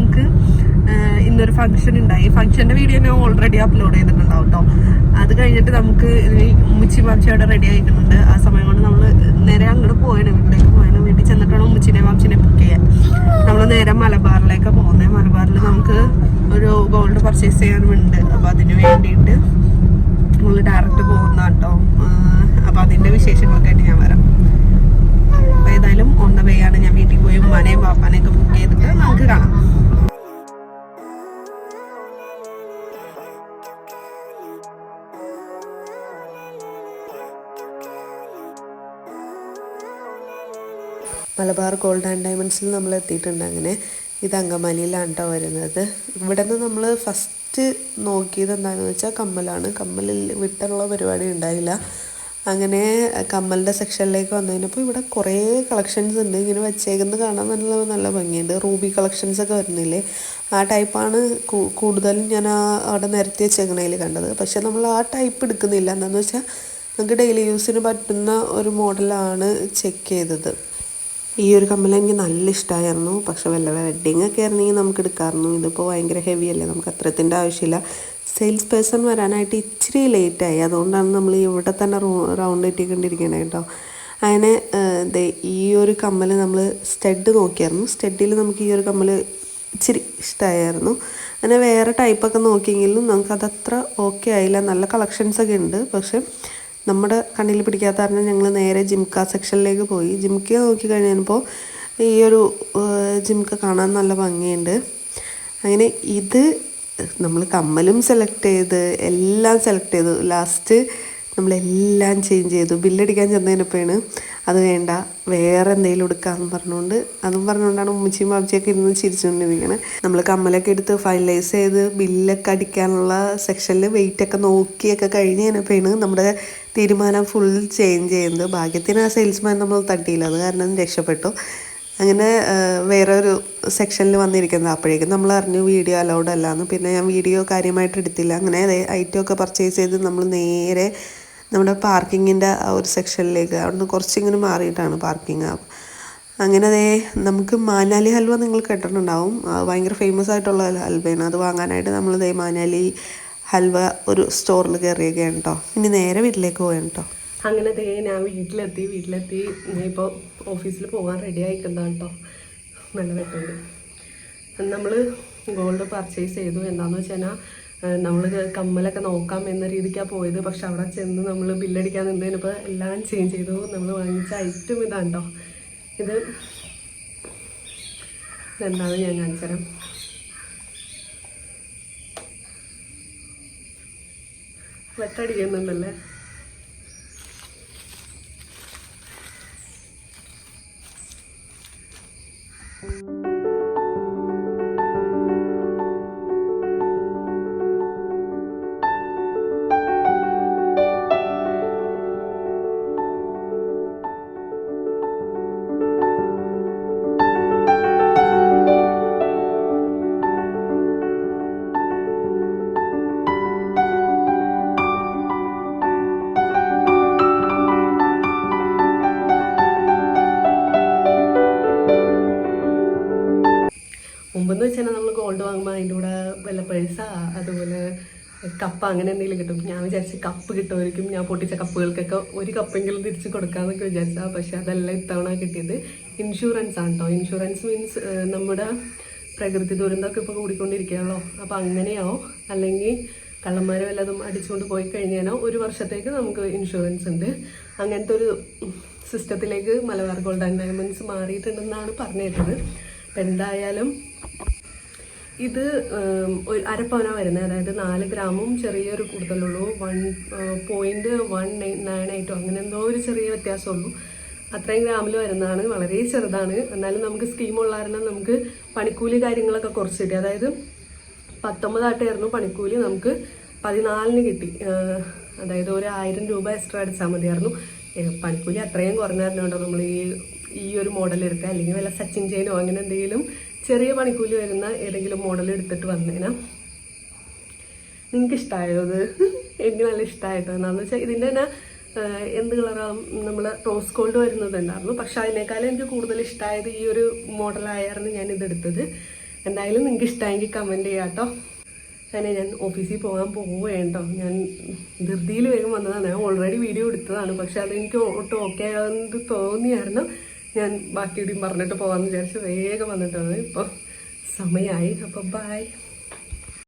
നമുക്ക് ഇന്നൊരു ഫംഗ്ഷൻ ഉണ്ടായി. ഫംഗ്ഷന്റെ വീഡിയോ ഞാൻ ഓൾറെഡി അപ്ലോഡ് ചെയ്തിട്ടുണ്ടാവും കേട്ടോ. അത് കഴിഞ്ഞിട്ട് നമുക്ക് ഉമ്മച്ചി മാംച്ചി അവിടെ റെഡി ആയിക്കുന്നുണ്ട്. ആ സമയം കൊണ്ട് നമ്മൾ നേരെ അങ്ങോട്ട് പോയാണ്, വീട്ടിലേക്ക് പോയാണ്. വീട്ടിൽ ചെന്നിട്ടാണ് ഉമ്മച്ചിനെ മാംച്ചിനെ ബുക്ക് ചെയ്യാൻ. നമ്മൾ നേരെ മലബാറിലേക്ക് പോകുന്നത്. മലബാറിൽ നമുക്ക് ഒരു ഗോൾഡ് പർച്ചേസ് ചെയ്യാനുണ്ട്. അപ്പോൾ അതിന് വേണ്ടിയിട്ട് നമ്മൾ ഡയറക്റ്റ് പോകുന്ന കേട്ടോ. അപ്പോൾ അതിൻ്റെ വിശേഷങ്ങളൊക്കെ ആയിട്ട് ഞാൻ വരാം. അപ്പോൾ ഏതായാലും ഓൺ ദ വേ ആണ്. ഞാൻ വീട്ടിൽ പോയി ഉമ്മാനെയും പാപ്പാനെയൊക്കെ ബുക്ക് ചെയ്തിട്ട് നമുക്ക് കാണാം. മലബാർ ഗോൾഡ് ആൻഡ് ഡയമണ്ട്സിൽ നമ്മൾ എത്തിയിട്ടുണ്ട്. അങ്ങനെ ഇത് അങ്കമാലിയിലാണ് കേട്ടോ വരുന്നത്. ഇവിടെ നിന്ന് നമ്മൾ ഫസ്റ്റ് നോക്കിയത് എന്താണെന്ന് വെച്ചാൽ കമ്മലാണ്. കമ്മലിൽ വിട്ടുള്ള പരിപാടി ഉണ്ടായില്ല. അങ്ങനെ കമ്മലിൻ്റെ സെക്ഷനിലേക്ക് വന്നു കഴിഞ്ഞപ്പോൾ ഇവിടെ കുറേ കളക്ഷൻസ് ഉണ്ട്. ഇങ്ങനെ വെച്ചേക്കുന്നത് കാണാൻ നല്ല ഭംഗിയുണ്ട്. റൂബി കളക്ഷൻസൊക്കെ വരുന്നില്ലേ, ആ ടൈപ്പാണ് കൂടുതലും ഞാൻ അവിടെ നിരത്തി വെച്ചേക്കണതിൽ കണ്ടത്. പക്ഷേ നമ്മൾ ആ ടൈപ്പ് എടുക്കുന്നില്ല. എന്താണെന്ന് വെച്ചാൽ നമുക്ക് ഡെയിലി യൂസിന് പറ്റുന്ന ഒരു മോഡലാണ് ചെക്ക് ചെയ്തത്. ഈ ഒരു കമ്മൽ എനിക്ക് നല്ല ഇഷ്ടമായിരുന്നു. പക്ഷെ വല്ല വെഡ്ഡിങ് ഒക്കെ ആയിരുന്നെങ്കിൽ നമുക്ക് എടുക്കാമായിരുന്നു. ഇതിപ്പോൾ ഭയങ്കര ഹെവി അല്ലേ, നമുക്ക് അത്രത്തിൻ്റെ ആവശ്യമില്ല. സെയിൽസ് പേഴ്സൺ വരാനായിട്ട് ഇച്ചിരി ലേറ്റായി. അതുകൊണ്ടാണ് നമ്മൾ ഇവിടെ തന്നെ റൗണ്ട് ഇട്ടിക്കൊണ്ടിരിക്കണേ കേട്ടോ. അങ്ങനെ ഈ ഒരു കമ്മൽ നമ്മൾ സ്റ്റഡ് നോക്കിയായിരുന്നു. സ്റ്റഡിൽ നമുക്ക് ഈ ഒരു കമ്മൽ ഇച്ചിരി ഇഷ്ടമായിരുന്നു. അങ്ങനെ വേറെ ടൈപ്പൊക്കെ നോക്കിയെങ്കിലും നമുക്കതത്ര ഓക്കെ ആയില്ല. നല്ല കളക്ഷൻസൊക്കെ ഉണ്ട്, പക്ഷെ നമ്മുടെ കണ്ണിൽ പിടിക്കാത്ത കാരണം ഞങ്ങൾ നേരെ ജിംക്ക സെക്ഷനിലേക്ക് പോയി. ജിംക്ക നോക്കി കഴിഞ്ഞപ്പോൾ ഈ ഒരു ജിംക്ക കാണാൻ നല്ല ഭംഗിയുണ്ട്. അങ്ങനെ ഇത് നമ്മൾ കമ്മലും സെലക്ട് ചെയ്ത് എല്ലാം സെലക്ട് ചെയ്തു. ലാസ്റ്റ് നമ്മളെല്ലാം ചേഞ്ച് ചെയ്തു. ബില്ലടിക്കാൻ ചെന്നതിനപ്പോഴാണ് അത് വേണ്ട വേറെ എന്തെങ്കിലും എടുക്കാമെന്ന് പറഞ്ഞുകൊണ്ടാണ് ഉമ്മച്ചിയും ബാബിച്ചിയൊക്കെ ഇരുന്ന് ചിരിച്ചുകൊണ്ടിരിക്കുന്നത്. നമ്മൾ കമ്മലൊക്കെ എടുത്ത് ഫൈനലൈസ് ചെയ്ത് ബില്ലൊക്കെ അടിക്കാനുള്ള സെക്ഷനിൽ വെയിറ്റൊക്കെ നോക്കിയൊക്കെ കഴിഞ്ഞ് കഴിഞ്ഞപ്പോഴാണ് നമ്മുടെ തീരുമാനം ഫുൾ ചേഞ്ച് ചെയ്യുന്നത്. ഭാഗ്യത്തിന് ആ സെയിൽസ്മാൻ നമ്മൾ തട്ടിയില്ല, അത് കാരണം രക്ഷപ്പെട്ടു. അങ്ങനെ വേറെ ഒരു സെക്ഷനിൽ വന്നിരിക്കുന്നത്. അപ്പോഴേക്കും നമ്മൾ അറിഞ്ഞു വീഡിയോ അലൗഡ് അല്ലാന്ന്. പിന്നെ ഞാൻ വീഡിയോ കാര്യമായിട്ട് എടുത്തില്ല. അങ്ങനെ ഐറ്റം ഒക്കെ പർച്ചേസ് ചെയ്ത് നമ്മൾ നേരെ നമ്മുടെ പാർക്കിങ്ങിൻ്റെ ആ ഒരു സെക്ഷനിലേക്ക്, അവിടുന്ന് കുറച്ചിങ്ങനെ മാറിയിട്ടാണ് പാർക്കിങ്. അങ്ങനെ നമുക്ക് മാനാലി ഹൽവ നിങ്ങൾ കേട്ടിട്ടുണ്ടാവും. ഭയങ്കര ഫേമസ് ആയിട്ടുള്ള ഹൽവയാണ്. അത് വാങ്ങാനായിട്ട് നമ്മൾ മാനാലി ഹൽവ ഒരു സ്റ്റോറിൽ കയറിയൊക്കെയാണ് കേട്ടോ. ഇനി നേരെ വീട്ടിലേക്ക് പോയാണ് കേട്ടോ. അങ്ങനെ ഞാൻ വീട്ടിലെത്തി ഇപ്പോൾ ഓഫീസിൽ പോകാൻ റെഡി ആയിക്കുന്നതാണ് കേട്ടോ. നല്ല വെട്ടുണ്ട്. നമ്മൾ ഗോൾഡ് പർച്ചേസ് ചെയ്തു. എന്താണെന്ന് വെച്ച് കഴിഞ്ഞാൽ നമ്മൾ കമ്മലൊക്കെ നോക്കാം എന്ന രീതിക്കാണ് പോയത്. പക്ഷെ അവിടെ ചെന്ന് നമ്മൾ ബില്ലടിക്കാൻ നിന്നതിനിപ്പോൾ എല്ലാം ചേഞ്ച് ചെയ്തു. നമ്മൾ വാങ്ങിച്ച ഐറ്റം ഇതാണ് കേട്ടോ. ഇതെന്താണ് ഞാൻ കാണിച്ചുതരാം. വെട്ടടിക്കുന്നുണ്ടല്ലേ. മുമ്പെന്ന് വെച്ചാൽ നമ്മൾ ഗോൾഡ് വാങ്ങുമ്പോൾ അതിൻ്റെ കൂടെ വല്ല പൈസ അതുപോലെ കപ്പ് അങ്ങനെ എന്തെങ്കിലും കിട്ടും. ഞാൻ വിചാരിച്ച് കപ്പ് കിട്ടുമായിരിക്കും. ഞാൻ പൊട്ടിച്ച കപ്പുകൾക്കൊക്കെ ഒരു കപ്പെങ്കിലും തിരിച്ച് കൊടുക്കാമെന്നൊക്കെ വിചാരിച്ചാൽ, പക്ഷെ അതല്ല ഇത്തവണ കിട്ടിയത് ഇൻഷുറൻസ് ആണ് കേട്ടോ. ഇൻഷുറൻസ് മീൻസ് നമ്മുടെ പ്രകൃതി ദുരന്തമൊക്കെ ഇപ്പോൾ കൂടിക്കൊണ്ടിരിക്കുകയാണല്ലോ. അപ്പോൾ അങ്ങനെയോ അല്ലെങ്കിൽ കള്ളന്മാർ വല്ലതും അടിച്ചുകൊണ്ട് പോയി കഴിഞ്ഞാലോ 1 വർഷത്തേക്ക് നമുക്ക് ഇൻഷുറൻസ് ഉണ്ട്. അങ്ങനത്തെ ഒരു സിസ്റ്റത്തിലേക്ക് മലബാർ ഗോൾഡ് ആൻഡ് ഡയമണ്ട്സ് മാറിയിട്ടുണ്ടെന്നാണ് പറഞ്ഞിരുന്നത്. അപ്പം എന്തായാലും ഇത് 1/2 പവന വരുന്നത്. അതായത് 4 ഗ്രാമും ചെറിയൊരു കൂടുതലുള്ളൂ. 1.198 അങ്ങനെ എന്തോ ഒരു ചെറിയ വ്യത്യാസമുള്ളൂ. അത്രയും ഗ്രാമിൽ വരുന്നതാണ്. വളരെ ചെറുതാണ്. എന്നാലും നമുക്ക് സ്കീമുള്ള കാരണം നമുക്ക് പണിക്കൂലി കാര്യങ്ങളൊക്കെ കുറച്ച് കിട്ടി. അതായത് 19 ആയിട്ടായിരുന്നു പണിക്കൂലി, നമുക്ക് 14 കിട്ടി. അതായത് 1000 രൂപ എക്സ്ട്രാ അടിച്ചാൽ മതിയായിരുന്നു. പണിക്കൂലി അത്രയും കുറഞ്ഞായിരുന്നുണ്ടോ നമ്മൾ ഈ ഒരു മോഡൽ എടുക്കുക. അല്ലെങ്കിൽ വല്ല സച്ചിൻ ചെയിനോ അങ്ങനെ എന്തെങ്കിലും ചെറിയ പണിക്കൂലി വരുന്ന ഏതെങ്കിലും മോഡൽ എടുത്തിട്ട് വന്നേനാ. നിങ്ങൾക്ക് ഇഷ്ടമായോ അത്? എനിക്ക് നല്ല ഇഷ്ടമായിട്ടോ. എന്താണെന്ന് വെച്ചാൽ ഇതിൻ്റെ തന്നെ എന്ത് കളറാണ് നമ്മൾ റോസ് ഗോൾഡ് വരുന്നതുണ്ടായിരുന്നു. പക്ഷെ അതിനേക്കാളും എനിക്ക് കൂടുതൽ ഇഷ്ടമായത് ഈ ഒരു മോഡലായിരുന്നു ഞാൻ ഇതെടുത്തത്. എന്തായാലും നിങ്ങൾക്ക് ഇഷ്ടമായെങ്കിൽ കമൻറ്റ് ചെയ്യാം കേട്ടോ. അങ്ങനെ ഞാൻ ഓഫീസിൽ പോകാൻ പോവുകയുണ്ടോ. ഞാൻ ധൃതിയിൽ വേഗം വന്നതാണ്. ഞാൻ ഓൾറെഡി വീഡിയോ എടുത്തതാണ്, പക്ഷെ അതെനിക്ക് ഒട്ടും ഓക്കെ ആണെന്ന് തോന്നിയായിരുന്നു. ഞാൻ ബാക്കിയോടെയും പറഞ്ഞിട്ട് പോകാമെന്ന് വിചാരിച്ച് വേഗം വന്നിട്ടാണ്. ഇപ്പോൾ സമയമായി. അപ്പോൾ ബൈ.